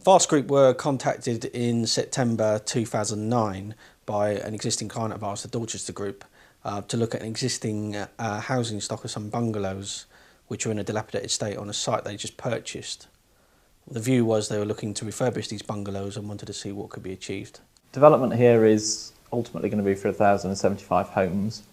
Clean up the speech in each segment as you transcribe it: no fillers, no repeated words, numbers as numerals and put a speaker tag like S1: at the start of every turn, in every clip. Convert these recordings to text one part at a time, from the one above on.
S1: Vast Group were contacted in September 2009 by an existing client of ours, the Dorchester Group, to look at an existing housing stock of some bungalows which were in a dilapidated state on a site they just purchased. The view was they were looking to refurbish these bungalows and wanted to see what could be achieved.
S2: Development here is ultimately going to be for 1,075 homes.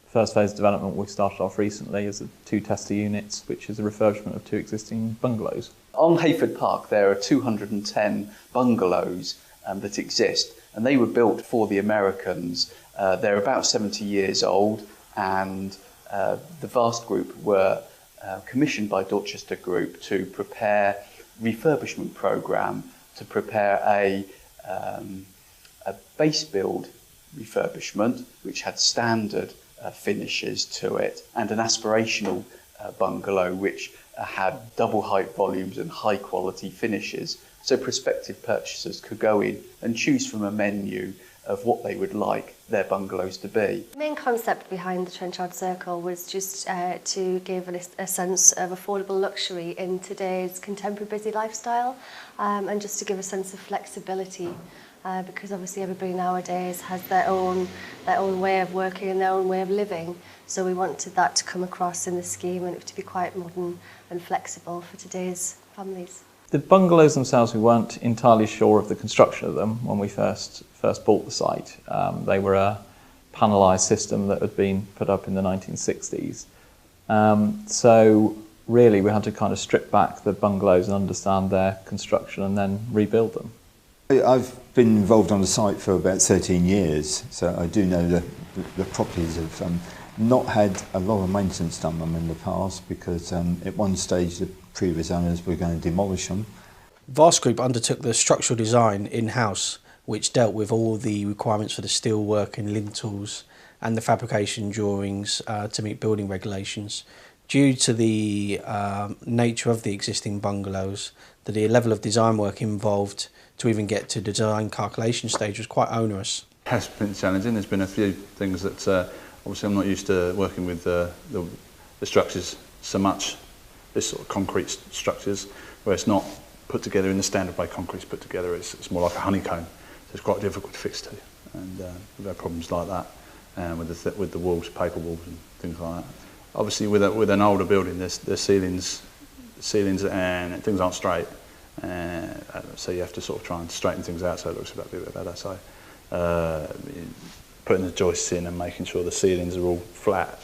S2: First phase of development we started off recently is 2 tester units, which is a refurbishment of 2 existing bungalows.
S3: On Heyford Park there are 210 bungalows that exist, and they were built for the Americans. They're about 70 years old, and the Vast Group were commissioned by Dorchester Group to prepare a refurbishment programme, to prepare a base build refurbishment which had standard finishes to it, and an aspirational bungalow which had double height volumes and high quality finishes, so prospective purchasers could go in and choose from a menu of what they would like their bungalows to be.
S4: The main concept behind the Trenchard Circle was just to give a sense of affordable luxury in today's contemporary busy lifestyle, and just to give a sense of flexibility, because obviously everybody nowadays has their own way of working and their own way of living. So we wanted that to come across in the scheme, and it to be quite modern and flexible for today's families.
S2: The bungalows themselves, we weren't entirely sure of the construction of them when we first bought the site. They were a panelised system that had been put up in the 1960s. So really we had to kind of strip back the bungalows and understand their construction and then rebuild them.
S5: I've been involved on the site for about 13 years, so I do know the properties have not had a lot of maintenance done on them in the past, because at one stage the previous owners were going to demolish them.
S1: Vast Group undertook the structural design in-house, which dealt with all the requirements for the steel work and lintels and the fabrication drawings to meet building regulations. Due to the nature of the existing bungalows, the level of design work involved to even get to the design calculation stage was quite onerous.
S6: It has been challenging. There's been a few things that obviously I'm not used to working with the structures so much, this sort of concrete structures, where it's not put together in the standard way concrete's put together. It's more like a honeycomb, so it's quite difficult to fix to. And we've had problems like that with the walls, paper walls and things like that. Obviously with an older building, there's ceilings and things aren't straight. So you have to sort of try and straighten things out so it looks a bit better. So putting the joists in and making sure the ceilings are all flat.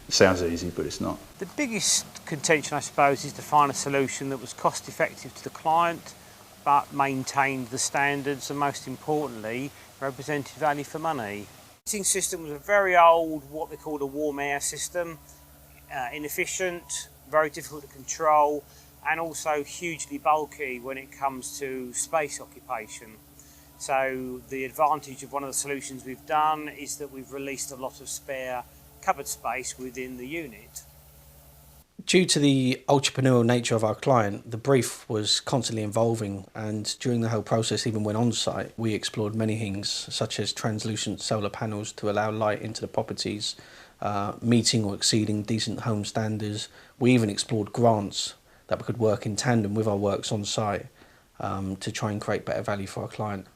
S6: It sounds easy, but it's not.
S7: The biggest contention, I suppose, is to find a solution that was cost effective to the client, but maintained the standards and, most importantly, represented value for money. The heating system was a very old, what they called a warm air system, inefficient, very difficult to control, and also hugely bulky when it comes to space occupation. So the advantage of one of the solutions we've done is that we've released a lot of spare cupboard space within the unit.
S1: Due to the entrepreneurial nature of our client, the brief was constantly evolving, and during the whole process, even when on site, we explored many things such as translucent solar panels to allow light into the properties, meeting or exceeding decent home standards. We even explored grants that we could work in tandem with our works on site to try and create better value for our client.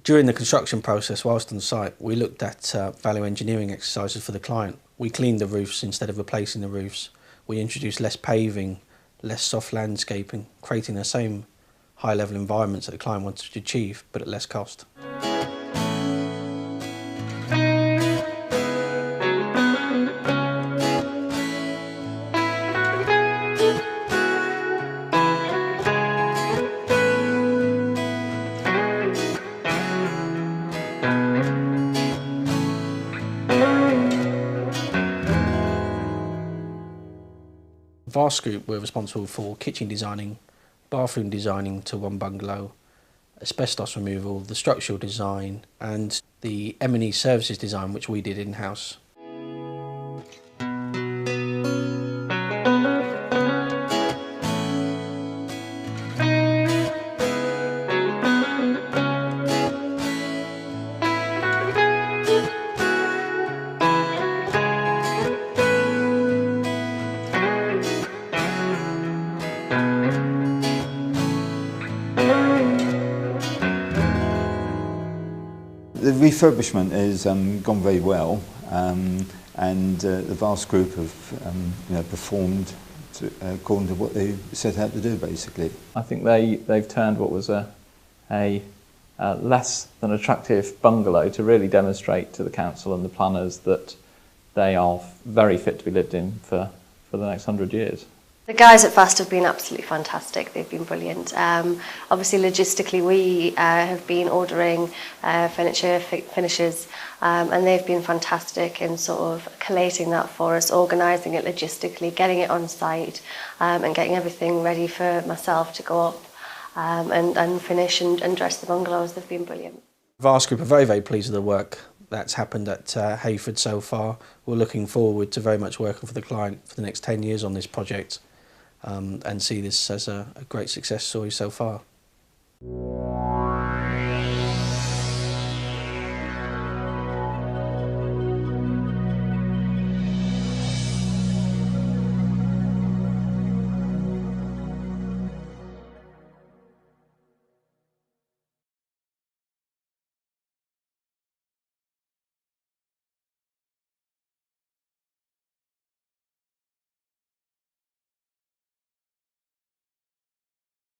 S1: During the construction process, whilst on site, we looked at value engineering exercises for the client. We cleaned the roofs instead of replacing the roofs. We introduced less paving, less soft landscaping, creating the same high-level environments that the client wanted to achieve, but at less cost. Vast Group were responsible for kitchen designing, bathroom designing to one bungalow, asbestos removal, the structural design and the M&E services design, which we did in-house.
S5: The refurbishment has gone very well, and the Vast Group have performed according to what they set out to do, basically.
S2: I think they've turned what was a less than attractive bungalow to really demonstrate to the council and the planners that they are very fit to be lived in for the next 100 years.
S4: The guys at Vast have been absolutely fantastic. They've been brilliant. Obviously, logistically, we have been ordering furniture finishes, and they've been fantastic in sort of collating that for us, organising it logistically, getting it on site, and getting everything ready for myself to go up and finish and dress the bungalows. They've been brilliant.
S1: Vast Group are very, very pleased with the work that's happened at Heyford so far. We're looking forward to very much working for the client for the next 10 years on this project. And see this as a great success story so far.